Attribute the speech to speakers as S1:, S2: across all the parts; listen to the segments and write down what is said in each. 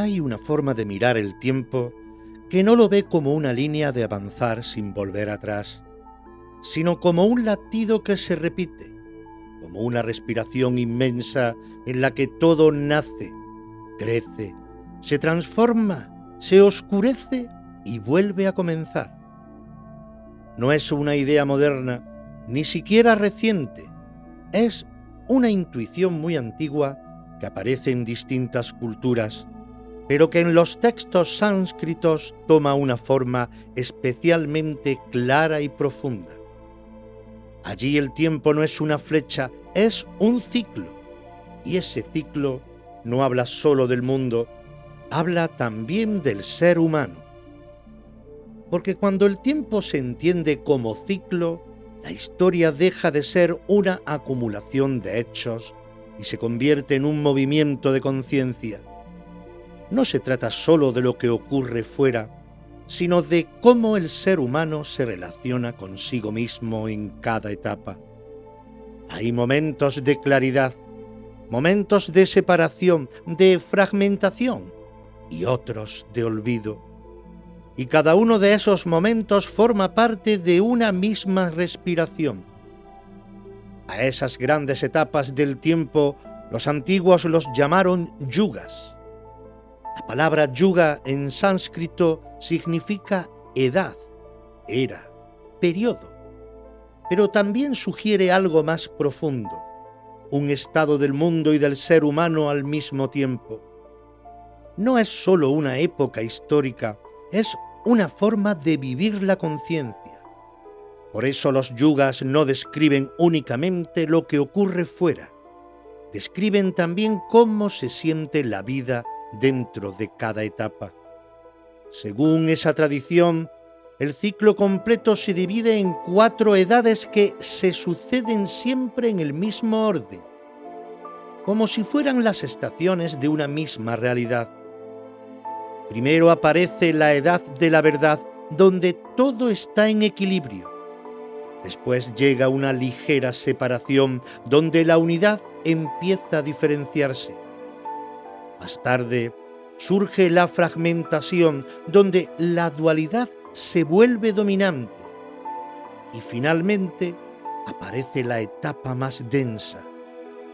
S1: Hay una forma de mirar el tiempo que no lo ve como una línea de avanzar sin volver atrás, sino como un latido que se repite, como una respiración inmensa en la que todo nace, crece, se transforma, se oscurece y vuelve a comenzar. No es una idea moderna, ni siquiera reciente, es una intuición muy antigua que aparece en distintas culturas, pero que en los textos sánscritos toma una forma especialmente clara y profunda. Allí el tiempo no es una flecha, es un ciclo, y ese ciclo no habla solo del mundo, habla también del ser humano. Porque cuando el tiempo se entiende como ciclo, la historia deja de ser una acumulación de hechos y se convierte en un movimiento de conciencia. No se trata solo de lo que ocurre fuera, sino de cómo el ser humano se relaciona consigo mismo en cada etapa. Hay momentos de claridad, momentos de separación, de fragmentación y otros de olvido. Y cada uno de esos momentos forma parte de una misma respiración. A esas grandes etapas del tiempo, los antiguos los llamaron yugas. La palabra yuga en sánscrito significa edad, era, periodo, pero también sugiere algo más profundo, un estado del mundo y del ser humano al mismo tiempo. No es solo una época histórica, es una forma de vivir la conciencia. Por eso los yugas no describen únicamente lo que ocurre fuera, describen también cómo se siente la vida dentro de cada etapa. Según esa tradición, el ciclo completo se divide en 4 edades que se suceden siempre en el mismo orden, como si fueran las estaciones de una misma realidad. Primero aparece la edad de la verdad, donde todo está en equilibrio. Después llega una ligera separación, donde la unidad empieza a diferenciarse. Más tarde surge la fragmentación, donde la dualidad se vuelve dominante. Y finalmente aparece la etapa más densa,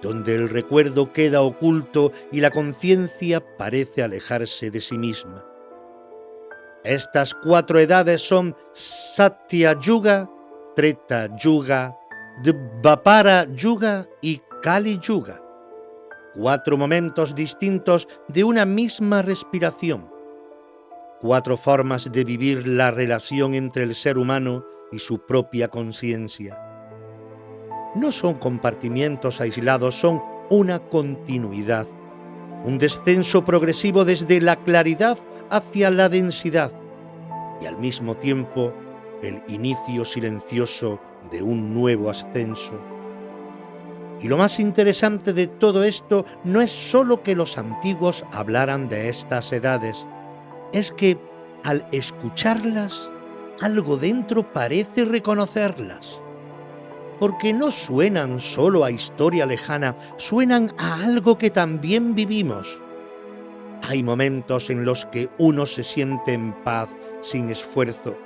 S1: donde el recuerdo queda oculto y la conciencia parece alejarse de sí misma. Estas 4 edades son Satya Yuga, Treta Yuga, Dvapara Yuga y Kali Yuga. 4 momentos distintos de una misma respiración. 4 formas de vivir la relación entre el ser humano y su propia conciencia. No son compartimientos aislados, son una continuidad, un descenso progresivo desde la claridad hacia la densidad y al mismo tiempo el inicio silencioso de un nuevo ascenso. Y lo más interesante de todo esto no es solo que los antiguos hablaran de estas edades, es que al escucharlas, algo dentro parece reconocerlas. Porque no suenan solo a historia lejana, suenan a algo que también vivimos. Hay momentos en los que uno se siente en paz sin esfuerzo,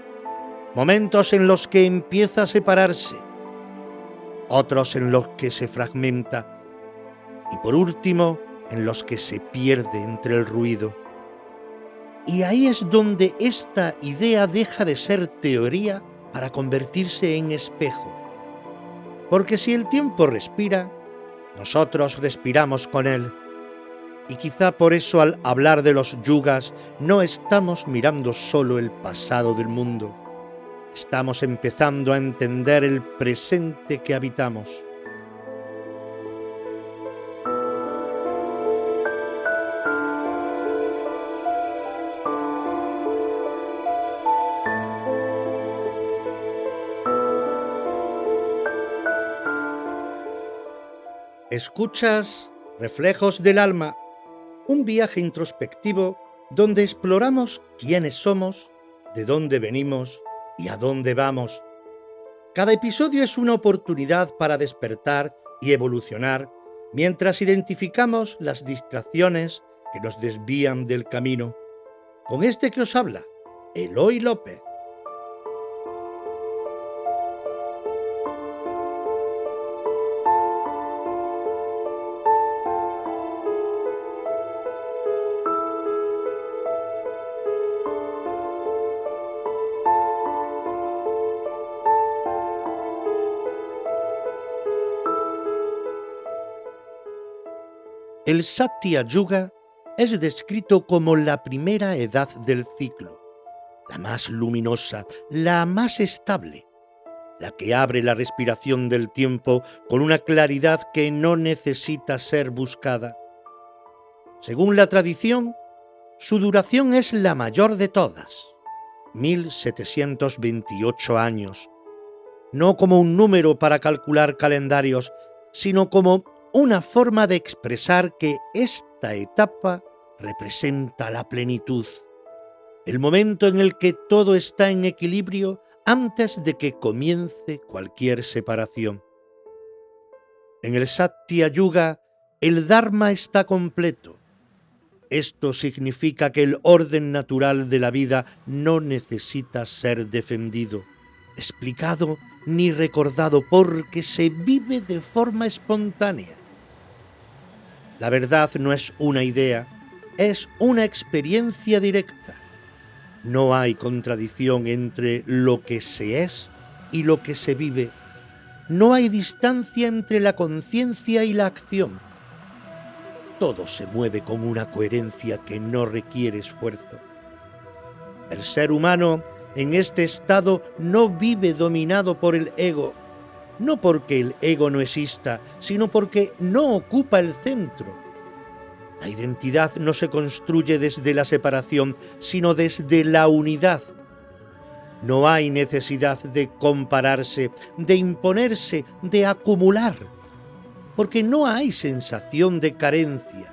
S1: momentos en los que empieza a separarse, otros en los que se fragmenta y por último en los que se pierde entre el ruido. Y ahí es donde esta idea deja de ser teoría para convertirse en espejo. Porque si el tiempo respira, nosotros respiramos con él. Y quizá por eso al hablar de los yugas no estamos mirando solo el pasado del mundo. Estamos empezando a entender el presente que habitamos. Escuchas Reflejos del Alma, un viaje introspectivo donde exploramos quiénes somos, de dónde venimos y a dónde vamos. Cada episodio es una oportunidad para despertar y evolucionar mientras identificamos las distracciones que nos desvían del camino. Con este que os habla, Eloy López. El Satya Yuga es descrito como la primera edad del ciclo, la más luminosa, la más estable, la que abre la respiración del tiempo con una claridad que no necesita ser buscada. Según la tradición, su duración es la mayor de todas, 1728 años, no como un número para calcular calendarios, sino como una forma de expresar que esta etapa representa la plenitud, el momento en el que todo está en equilibrio antes de que comience cualquier separación. En el Satya Yuga, el Dharma está completo. Esto significa que el orden natural de la vida no necesita ser defendido, explicado ni recordado, porque se vive de forma espontánea. La verdad no es una idea, es una experiencia directa. No hay contradicción entre lo que se es y lo que se vive. No hay distancia entre la conciencia y la acción. Todo se mueve con una coherencia que no requiere esfuerzo. El ser humano en este estado no vive dominado por el ego, no porque el ego no exista, sino porque no ocupa el centro. La identidad no se construye desde la separación, sino desde la unidad. No hay necesidad de compararse, de imponerse, de acumular, porque no hay sensación de carencia.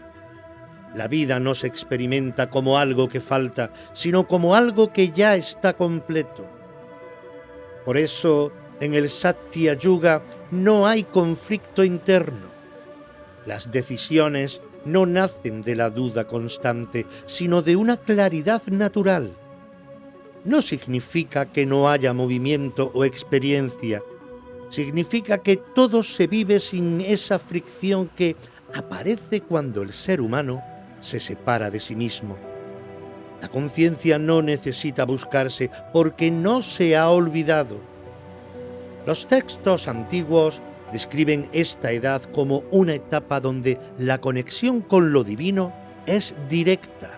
S1: La vida no se experimenta como algo que falta, sino como algo que ya está completo. Por eso, en el Satya Yuga no hay conflicto interno. Las decisiones no nacen de la duda constante, sino de una claridad natural. No significa que no haya movimiento o experiencia. Significa que todo se vive sin esa fricción que aparece cuando el ser humano se separa de sí mismo. La conciencia no necesita buscarse porque no se ha olvidado. Los textos antiguos describen esta edad como una etapa donde la conexión con lo divino es directa,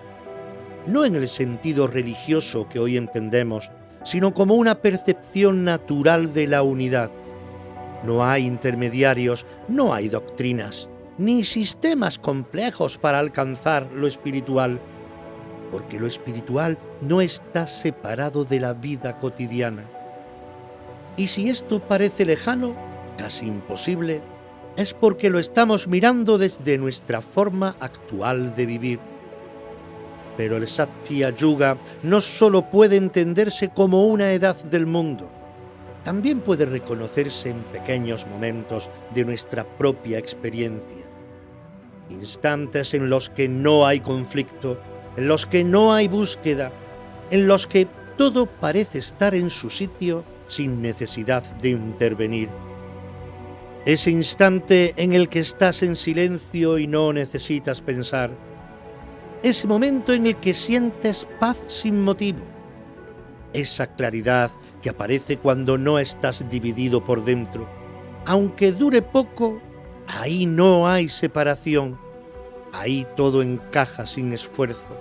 S1: no en el sentido religioso que hoy entendemos, sino como una percepción natural de la unidad. No hay intermediarios, no hay doctrinas, ni sistemas complejos para alcanzar lo espiritual, porque lo espiritual no está separado de la vida cotidiana. Y si esto parece lejano, casi imposible, es porque lo estamos mirando desde nuestra forma actual de vivir. Pero el Satya Yuga no solo puede entenderse como una edad del mundo, también puede reconocerse en pequeños momentos de nuestra propia experiencia. Instantes en los que no hay conflicto, en los que no hay búsqueda, en los que todo parece estar en su sitio sin necesidad de intervenir. Ese instante en el que estás en silencio y no necesitas pensar. Ese momento en el que sientes paz sin motivo. Esa claridad que aparece cuando no estás dividido por dentro. Aunque dure poco, ahí no hay separación. Ahí todo encaja sin esfuerzo.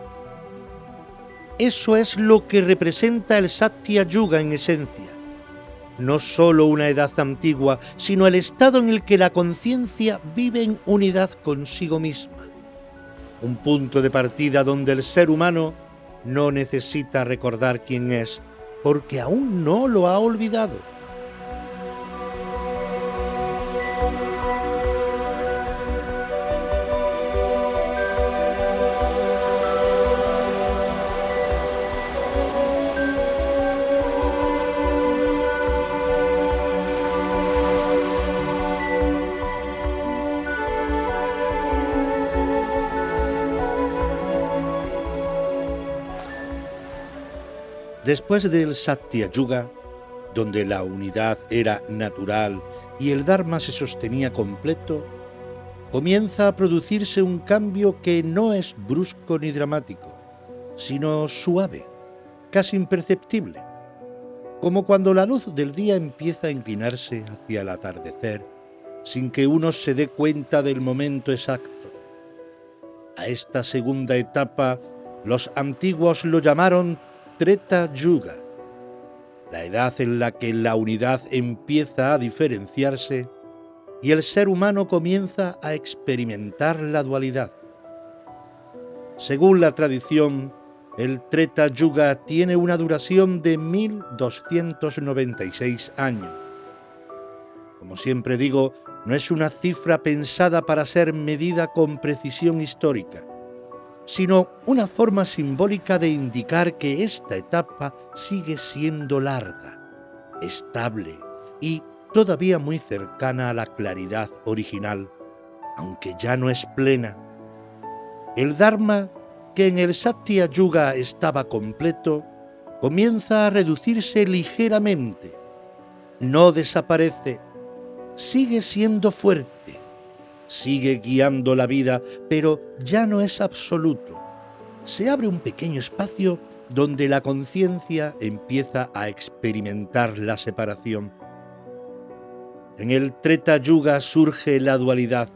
S1: Eso es lo que representa el Satya Yuga en esencia. No solo una edad antigua, sino el estado en el que la conciencia vive en unidad consigo misma. Un punto de partida donde el ser humano no necesita recordar quién es, porque aún no lo ha olvidado. Después del Satya Yuga, donde la unidad era natural y el Dharma se sostenía completo, comienza a producirse un cambio que no es brusco ni dramático, sino suave, casi imperceptible, como cuando la luz del día empieza a inclinarse hacia el atardecer sin que uno se dé cuenta del momento exacto. A esta segunda etapa los antiguos lo llamaron Treta Yuga, la edad en la que la unidad empieza a diferenciarse y el ser humano comienza a experimentar la dualidad. Según la tradición, el Treta Yuga tiene una duración de 1296 años. Como siempre digo, no es una cifra pensada para ser medida con precisión histórica, sino una forma simbólica de indicar que esta etapa sigue siendo larga, estable y todavía muy cercana a la claridad original, aunque ya no es plena. El Dharma, que en el Satya Yuga estaba completo, comienza a reducirse ligeramente. No desaparece, sigue siendo fuerte, sigue guiando la vida, pero ya no es absoluto. Se abre un pequeño espacio donde la conciencia empieza a experimentar la separación. En el Treta Yuga surge la dualidad,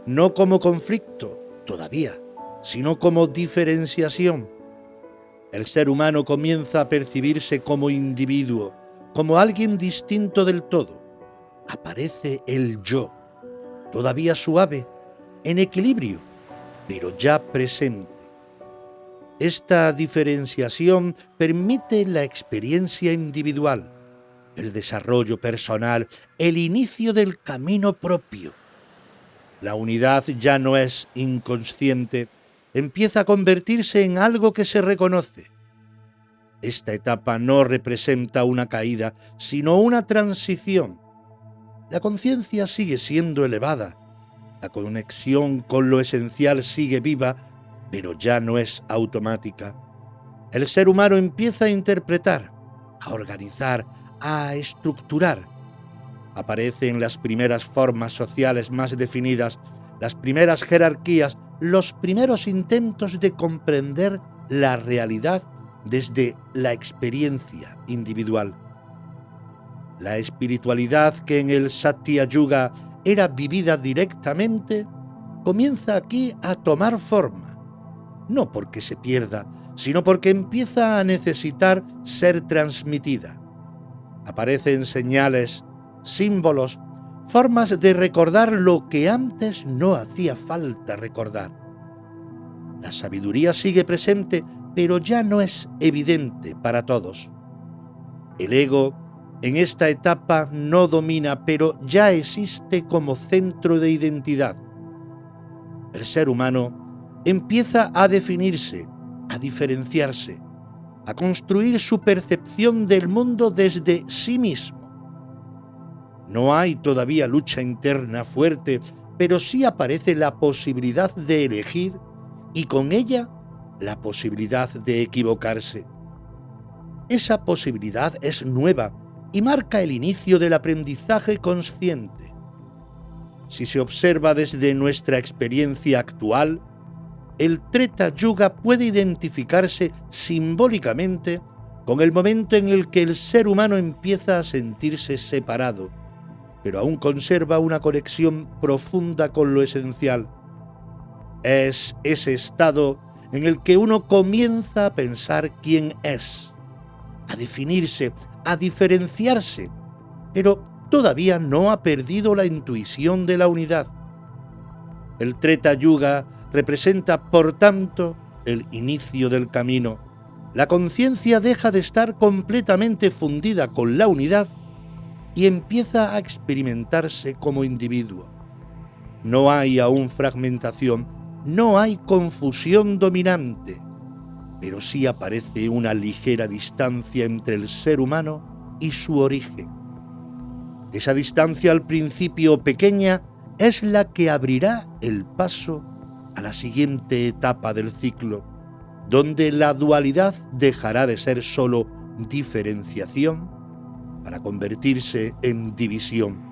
S1: no como conflicto, todavía, sino como diferenciación. El ser humano comienza a percibirse como individuo, como alguien distinto del todo. Aparece el yo, todavía suave, en equilibrio, pero ya presente. Esta diferenciación permite la experiencia individual, el desarrollo personal, el inicio del camino propio. La unidad ya no es inconsciente, empieza a convertirse en algo que se reconoce. Esta etapa no representa una caída, sino una transición. La conciencia sigue siendo elevada, la conexión con lo esencial sigue viva, pero ya no es automática. El ser humano empieza a interpretar, a organizar, a estructurar. Aparecen las primeras formas sociales más definidas, las primeras jerarquías, los primeros intentos de comprender la realidad desde la experiencia individual. La espiritualidad que en el Satya Yuga era vivida directamente, comienza aquí a tomar forma, no porque se pierda, sino porque empieza a necesitar ser transmitida. Aparecen señales, símbolos, formas de recordar lo que antes no hacía falta recordar. La sabiduría sigue presente, pero ya no es evidente para todos. El ego en esta etapa no domina, pero ya existe como centro de identidad. El ser humano empieza a definirse, a diferenciarse, a construir su percepción del mundo desde sí mismo. No hay todavía lucha interna fuerte, pero sí aparece la posibilidad de elegir y con ella la posibilidad de equivocarse. Esa posibilidad es nueva y marca el inicio del aprendizaje consciente. Si se observa desde nuestra experiencia actual, el Treta Yuga puede identificarse simbólicamente con el momento en el que el ser humano empieza a sentirse separado, pero aún conserva una conexión profunda con lo esencial. Es ese estado en el que uno comienza a pensar quién es, a definirse, a diferenciarse, pero todavía no ha perdido la intuición de la unidad. El Treta Yuga representa, por tanto, el inicio del camino. La conciencia deja de estar completamente fundida con la unidad y empieza a experimentarse como individuo. No hay aún fragmentación, no hay confusión dominante, pero sí aparece una ligera distancia entre el ser humano y su origen. Esa distancia, al principio pequeña, es la que abrirá el paso a la siguiente etapa del ciclo, donde la dualidad dejará de ser solo diferenciación para convertirse en división.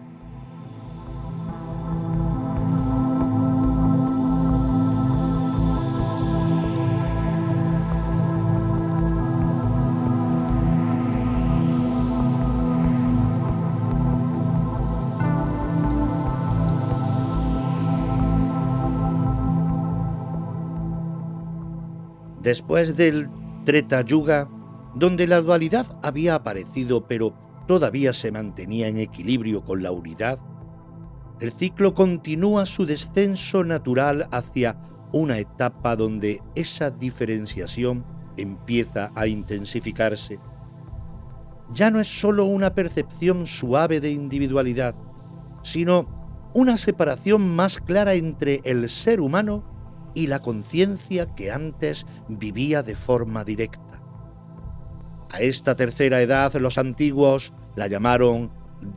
S1: Después del Treta Yuga, donde la dualidad había aparecido pero todavía se mantenía en equilibrio con la unidad, el ciclo continúa su descenso natural hacia una etapa donde esa diferenciación empieza a intensificarse. Ya no es sólo una percepción suave de individualidad, sino una separación más clara entre el ser humano y la conciencia que antes vivía de forma directa. A esta tercera edad los antiguos la llamaron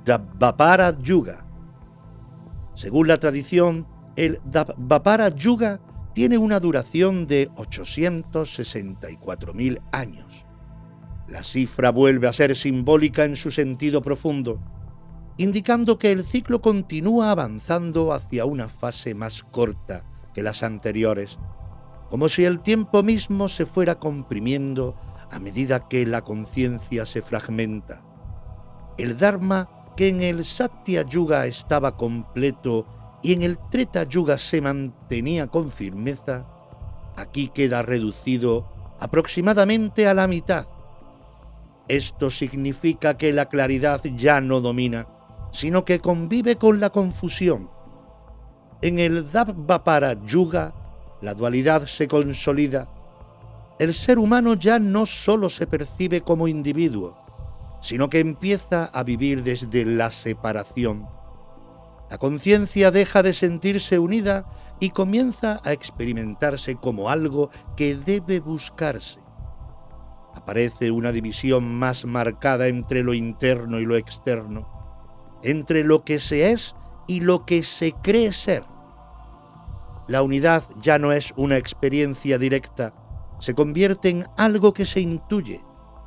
S1: Dvapara Yuga. Según la tradición, el Dvapara Yuga tiene una duración de 864.000 años. La cifra vuelve a ser simbólica en su sentido profundo, indicando que el ciclo continúa avanzando hacia una fase más corta que las anteriores, como si el tiempo mismo se fuera comprimiendo a medida que la conciencia se fragmenta. El Dharma, que en el Satya Yuga estaba completo y en el Treta Yuga se mantenía con firmeza, aquí queda reducido aproximadamente a la mitad. Esto significa que la claridad ya no domina, sino que convive con la confusión. En el Dvapara Yuga, la dualidad se consolida. El ser humano ya no solo se percibe como individuo, sino que empieza a vivir desde la separación. La conciencia deja de sentirse unida y comienza a experimentarse como algo que debe buscarse. Aparece una división más marcada entre lo interno y lo externo, entre lo que se es y lo que se cree ser. La unidad ya no es una experiencia directa, se convierte en algo que se intuye,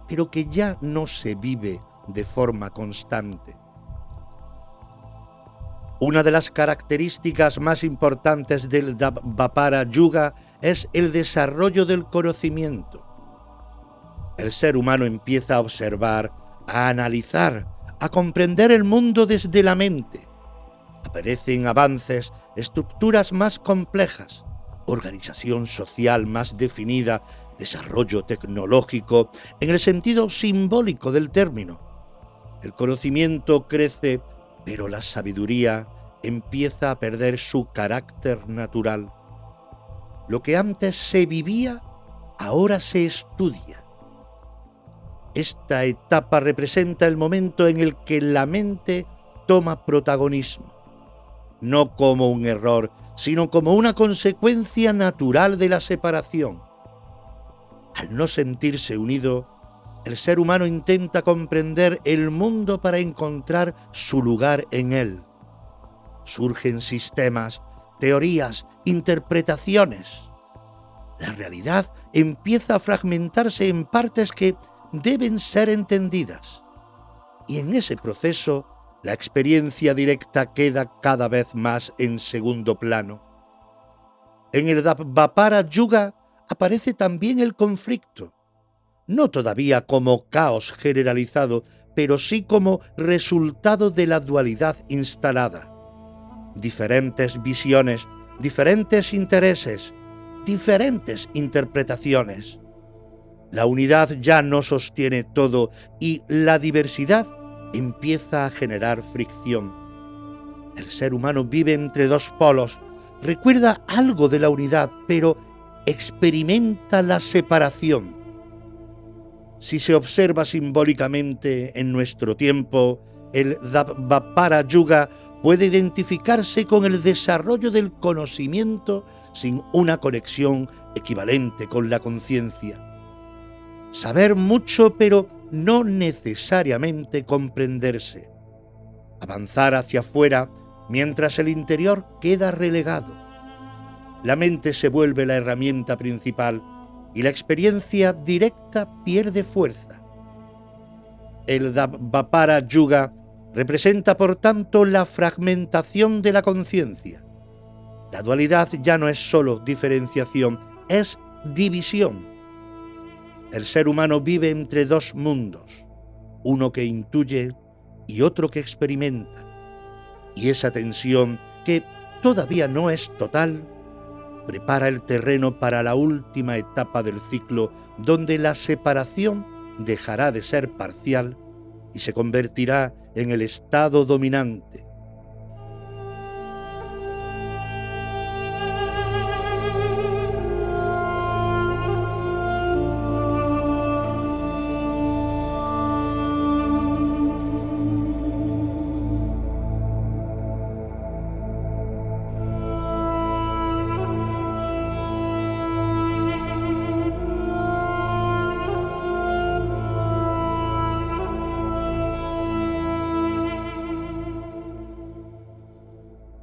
S1: pero que ya no se vive de forma constante. Una de las características más importantes del Dvapara Yuga es el desarrollo del conocimiento. El ser humano empieza a observar, a analizar, a comprender el mundo desde la mente. Aparecen avances, estructuras más complejas, organización social más definida, desarrollo tecnológico en el sentido simbólico del término. El conocimiento crece, pero la sabiduría empieza a perder su carácter natural. Lo que antes se vivía, ahora se estudia. Esta etapa representa el momento en el que la mente toma protagonismo, no como un error, sino como una consecuencia natural de la separación. Al no sentirse unido, el ser humano intenta comprender el mundo para encontrar su lugar en él. Surgen sistemas, teorías, interpretaciones. La realidad empieza a fragmentarse en partes que deben ser entendidas. Y en ese proceso, la experiencia directa queda cada vez más en segundo plano. En el Dvapara Yuga aparece también el conflicto, no todavía como caos generalizado, pero sí como resultado de la dualidad instalada. Diferentes visiones, diferentes intereses, diferentes interpretaciones. La unidad ya no sostiene todo y la diversidad empieza a generar fricción. El ser humano vive entre dos polos, recuerda algo de la unidad, pero experimenta la separación. Si se observa simbólicamente en nuestro tiempo, el Dvapara Yuga puede identificarse con el desarrollo del conocimiento sin una conexión equivalente con la conciencia. Saber mucho, pero no necesariamente comprenderse. Avanzar hacia afuera mientras el interior queda relegado. La mente se vuelve la herramienta principal y la experiencia directa pierde fuerza. El Dvapara Yuga representa, por tanto, la fragmentación de la conciencia. La dualidad ya no es solo diferenciación, es división. El ser humano vive entre dos mundos, uno que intuye y otro que experimenta. Y esa tensión, que todavía no es total, prepara el terreno para la última etapa del ciclo, donde la separación dejará de ser parcial y se convertirá en el estado dominante.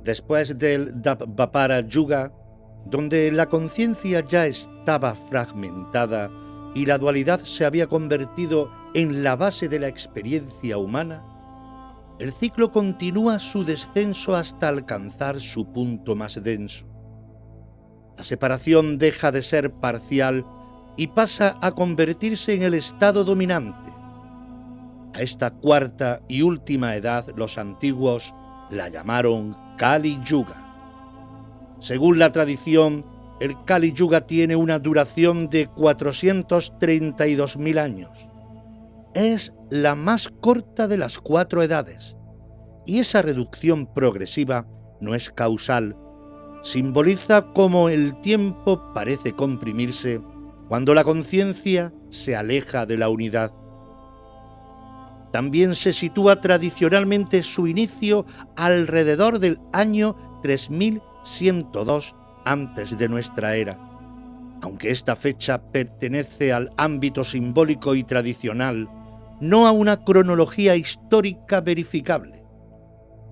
S1: Después del Dvapara Yuga, donde la conciencia ya estaba fragmentada y la dualidad se había convertido en la base de la experiencia humana, el ciclo continúa su descenso hasta alcanzar su punto más denso. La separación deja de ser parcial y pasa a convertirse en el estado dominante. A esta cuarta y última edad los antiguos la llamaron Kali Yuga. Según la tradición, el Kali Yuga tiene una duración de 432.000 años. Es la más corta de las 4 edades, y esa reducción progresiva no es causal. Simboliza cómo el tiempo parece comprimirse cuando la conciencia se aleja de la unidad. También se sitúa tradicionalmente su inicio alrededor del año 3102 antes de nuestra era. Aunque esta fecha pertenece al ámbito simbólico y tradicional, no a una cronología histórica verificable.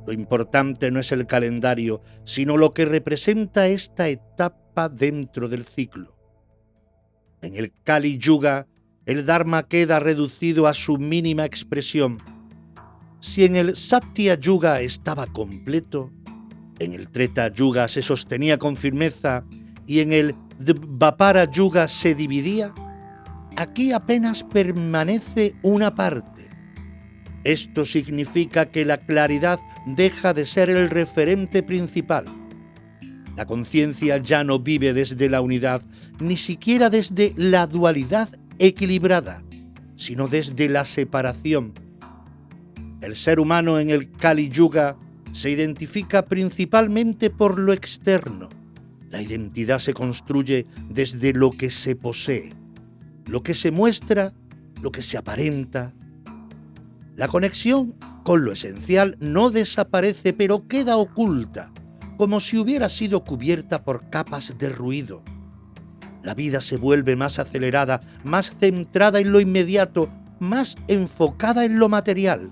S1: Lo importante no es el calendario, sino lo que representa esta etapa dentro del ciclo. En el Kali Yuga, el Dharma queda reducido a su mínima expresión. Si en el Satya Yuga estaba completo, en el Treta Yuga se sostenía con firmeza y en el Dvapara Yuga se dividía, aquí apenas permanece una parte. Esto significa que la claridad deja de ser el referente principal. La conciencia ya no vive desde la unidad, ni siquiera desde la dualidad equilibrada, sino desde la separación. El ser humano en el Kali Yuga se identifica principalmente por lo externo. La identidad se construye desde lo que se posee, lo que se muestra, lo que se aparenta. La conexión con lo esencial no desaparece, pero queda oculta, como si hubiera sido cubierta por capas de ruido. La vida se vuelve más acelerada, más centrada en lo inmediato, más enfocada en lo material.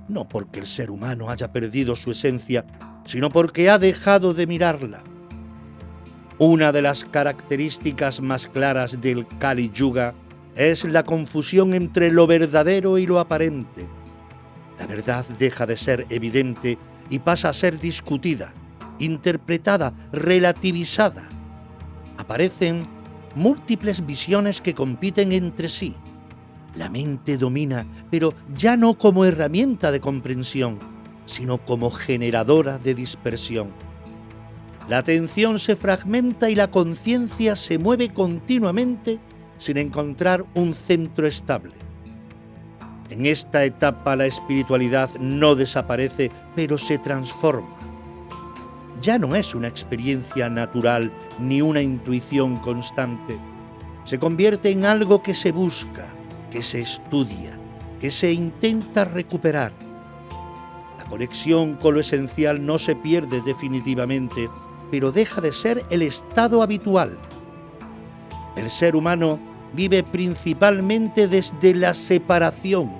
S1: No porque el ser humano haya perdido su esencia, sino porque ha dejado de mirarla. Una de las características más claras del Kali Yuga es la confusión entre lo verdadero y lo aparente. La verdad deja de ser evidente y pasa a ser discutida, interpretada, relativizada. Aparecen múltiples visiones que compiten entre sí. La mente domina, pero ya no como herramienta de comprensión, sino como generadora de dispersión. La atención se fragmenta y la conciencia se mueve continuamente sin encontrar un centro estable. En esta etapa la espiritualidad no desaparece, pero se transforma. Ya no es una experiencia natural ni una intuición constante. Se convierte en algo que se busca, que se estudia, que se intenta recuperar. La conexión con lo esencial no se pierde definitivamente, pero deja de ser el estado habitual. El ser humano vive principalmente desde la separación,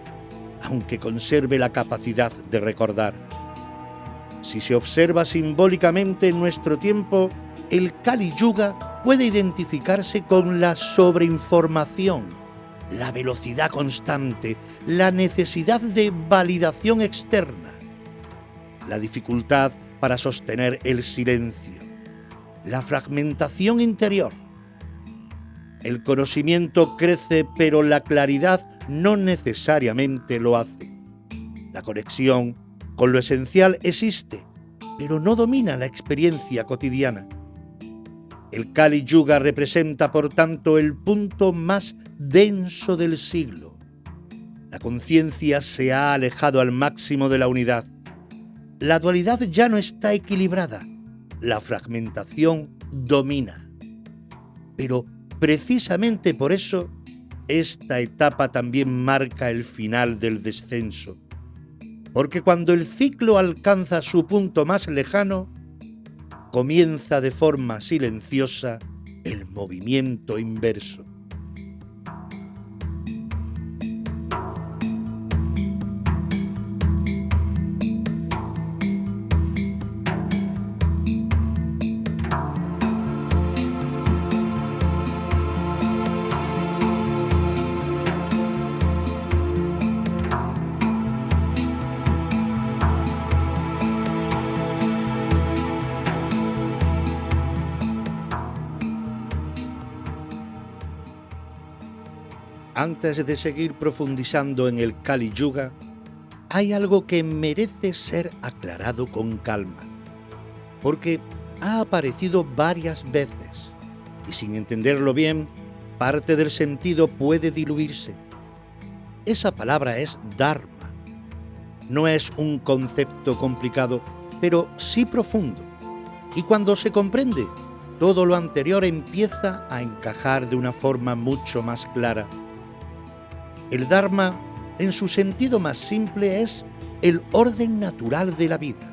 S1: aunque conserve la capacidad de recordar. Si se observa simbólicamente en nuestro tiempo, el Kali Yuga puede identificarse con la sobreinformación, la velocidad constante, la necesidad de validación externa, la dificultad para sostener el silencio, la fragmentación interior. El conocimiento crece, pero la claridad no necesariamente lo hace. La conexión con lo esencial existe, pero no domina la experiencia cotidiana. El Kali Yuga representa, por tanto, el punto más denso del siglo. La conciencia se ha alejado al máximo de la unidad. La dualidad ya no está equilibrada. La fragmentación domina. Pero precisamente por eso, esta etapa también marca el final del descenso. Porque cuando el ciclo alcanza su punto más lejano, comienza de forma silenciosa el movimiento inverso. Antes de seguir profundizando en el Kali Yuga, hay algo que merece ser aclarado con calma, porque ha aparecido varias veces y sin entenderlo bien, parte del sentido puede diluirse. Esa palabra es Dharma. No es un concepto complicado, pero sí profundo, y cuando se comprende, todo lo anterior empieza a encajar de una forma mucho más clara. El Dharma, en su sentido más simple, es el orden natural de la vida.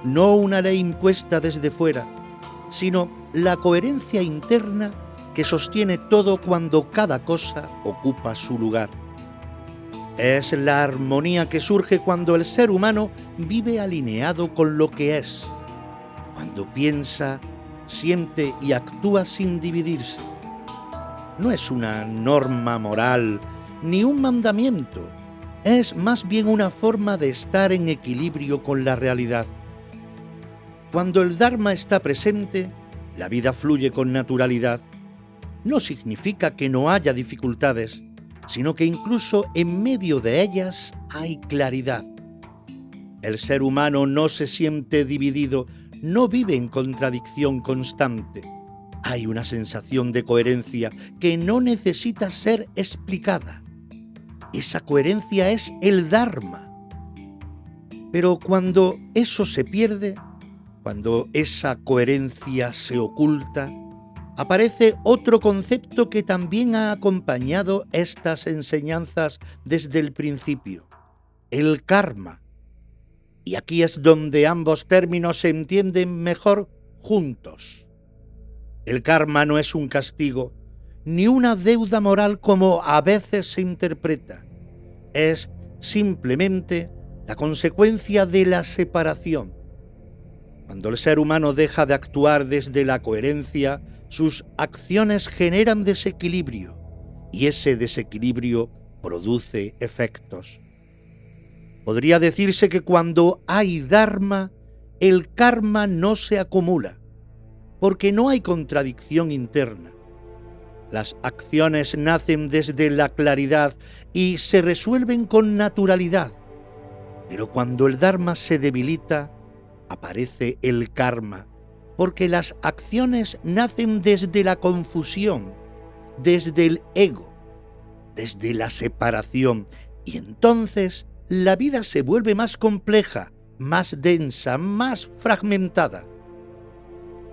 S1: No una ley impuesta desde fuera, sino la coherencia interna que sostiene todo cuando cada cosa ocupa su lugar. Es la armonía que surge cuando el ser humano vive alineado con lo que es, cuando piensa, siente y actúa sin dividirse. No es una norma moral ni un mandamiento, es más bien una forma de estar en equilibrio con la realidad. Cuando el Dharma está presente, la vida fluye con naturalidad. No significa que no haya dificultades, sino que incluso en medio de ellas hay claridad. El ser humano no se siente dividido, no vive en contradicción constante. Hay una sensación de coherencia que no necesita ser explicada. Esa coherencia es el Dharma. Pero cuando eso se pierde, cuando esa coherencia se oculta, aparece otro concepto que también ha acompañado estas enseñanzas desde el principio: el karma. Y aquí es donde ambos términos se entienden mejor juntos. El karma no es un castigo, ni una deuda moral como a veces se interpreta. Es simplemente la consecuencia de la separación. Cuando el ser humano deja de actuar desde la coherencia, sus acciones generan desequilibrio, y ese desequilibrio produce efectos. Podría decirse que cuando hay Dharma, el karma no se acumula, porque no hay contradicción interna. Las acciones nacen desde la claridad y se resuelven con naturalidad. Pero cuando el Dharma se debilita, aparece el karma, porque las acciones nacen desde la confusión, desde el ego, desde la separación, y entonces la vida se vuelve más compleja, más densa, más fragmentada.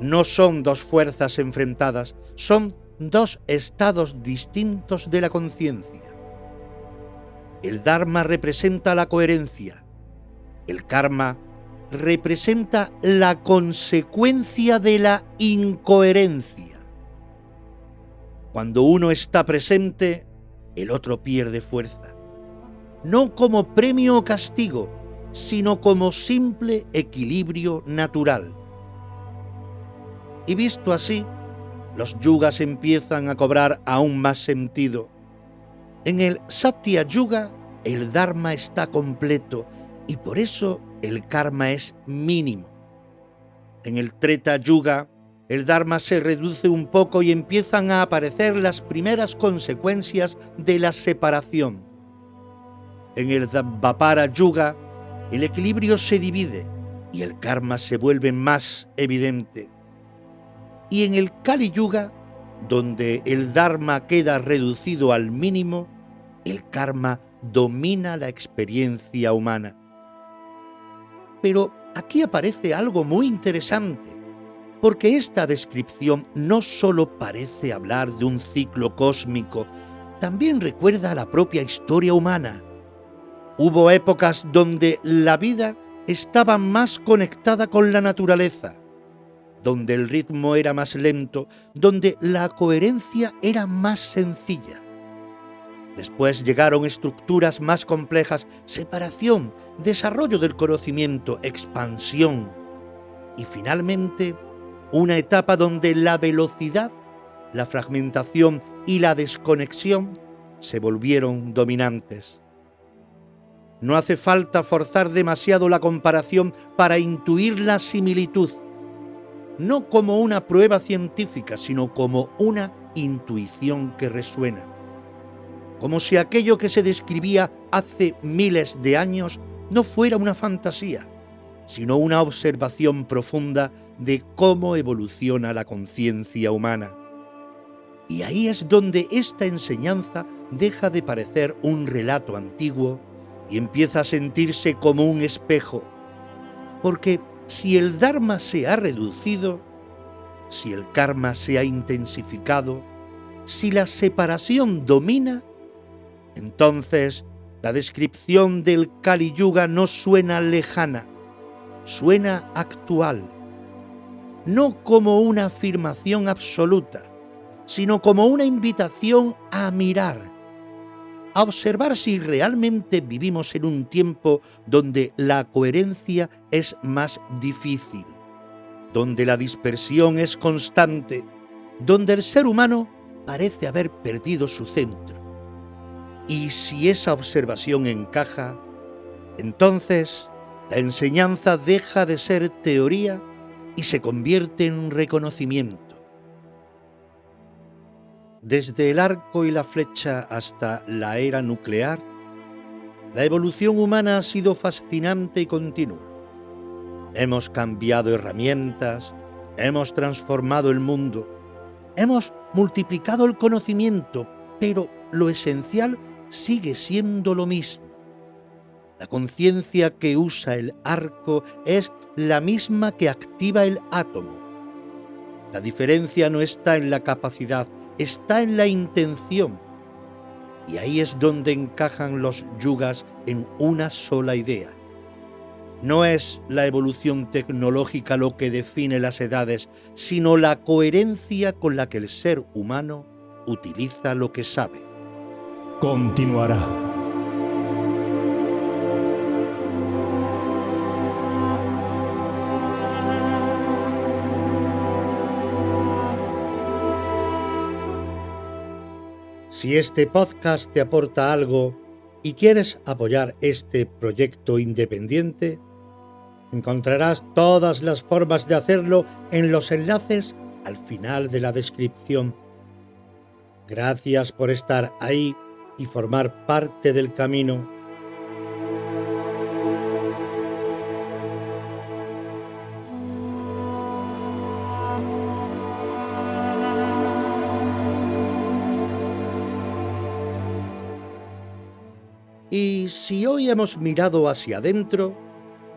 S1: No son dos fuerzas enfrentadas, son dos estados distintos de la conciencia. El Dharma representa la coherencia. El karma representa la consecuencia de la incoherencia. Cuando uno está presente, el otro pierde fuerza. No como premio o castigo, sino como simple equilibrio natural. Y visto así, los yugas empiezan a cobrar aún más sentido. En el Satya Yuga, el Dharma está completo y por eso el karma es mínimo. En el Treta Yuga, el Dharma se reduce un poco y empiezan a aparecer las primeras consecuencias de la separación. En el Dvapara Yuga, el equilibrio se divide y el karma se vuelve más evidente. Y en el Kali Yuga, donde el Dharma queda reducido al mínimo, el karma domina la experiencia humana. Pero aquí aparece algo muy interesante, porque esta descripción no solo parece hablar de un ciclo cósmico, también recuerda a la propia historia humana. Hubo épocas donde la vida estaba más conectada con la naturaleza, donde el ritmo era más lento, donde la coherencia era más sencilla. Después llegaron estructuras más complejas, separación, desarrollo del conocimiento, expansión y finalmente una etapa donde la velocidad, la fragmentación y la desconexión se volvieron dominantes. No hace falta forzar demasiado la comparación para intuir la similitud, no como una prueba científica, sino como una intuición que resuena. Como si aquello que se describía hace miles de años no fuera una fantasía, sino una observación profunda de cómo evoluciona la conciencia humana. Y ahí es donde esta enseñanza deja de parecer un relato antiguo y empieza a sentirse como un espejo, porque si el Dharma se ha reducido, si el karma se ha intensificado, si la separación domina, entonces la descripción del Kali Yuga no suena lejana, suena actual, no como una afirmación absoluta, sino como una invitación a mirar, a observar si realmente vivimos en un tiempo donde la coherencia es más difícil, donde la dispersión es constante, donde el ser humano parece haber perdido su centro. Y si esa observación encaja, entonces la enseñanza deja de ser teoría y se convierte en reconocimiento. Desde el arco y la flecha hasta la era nuclear, la evolución humana ha sido fascinante y continua. Hemos cambiado herramientas, hemos transformado el mundo, hemos multiplicado el conocimiento, pero lo esencial sigue siendo lo mismo. La conciencia que usa el arco es la misma que activa el átomo. La diferencia no está en la capacidad, está en la intención. Y ahí es donde encajan los yugas en una sola idea. No es la evolución tecnológica lo que define las edades, sino la coherencia con la que el ser humano utiliza lo que sabe.
S2: Continuará.
S1: Si este podcast te aporta algo y quieres apoyar este proyecto independiente, encontrarás todas las formas de hacerlo en los enlaces al final de la descripción. Gracias por estar ahí y formar parte del camino. Y si hoy hemos mirado hacia adentro,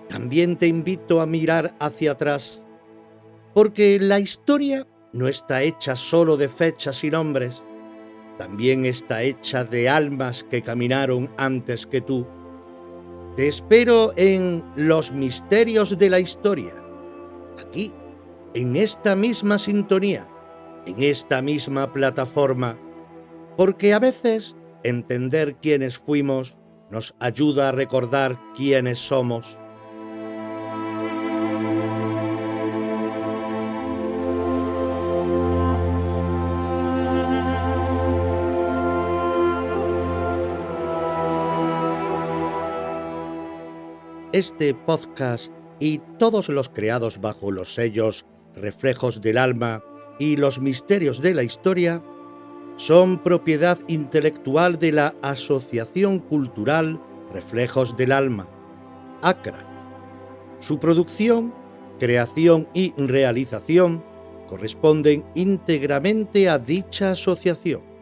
S1: también te invito a mirar hacia atrás, porque la historia no está hecha solo de fechas y nombres, también está hecha de almas que caminaron antes que tú. Te espero en Los Misterios de la Historia, aquí, en esta misma sintonía, en esta misma plataforma, porque a veces entender quiénes fuimos nos ayuda a recordar quiénes somos. Este podcast y todos los creados bajo los sellos Reflejos del Alma y Los Misterios de la Historia son propiedad intelectual de la Asociación Cultural Reflejos del Alma, ACRA. Su producción, creación y realización corresponden íntegramente a dicha asociación.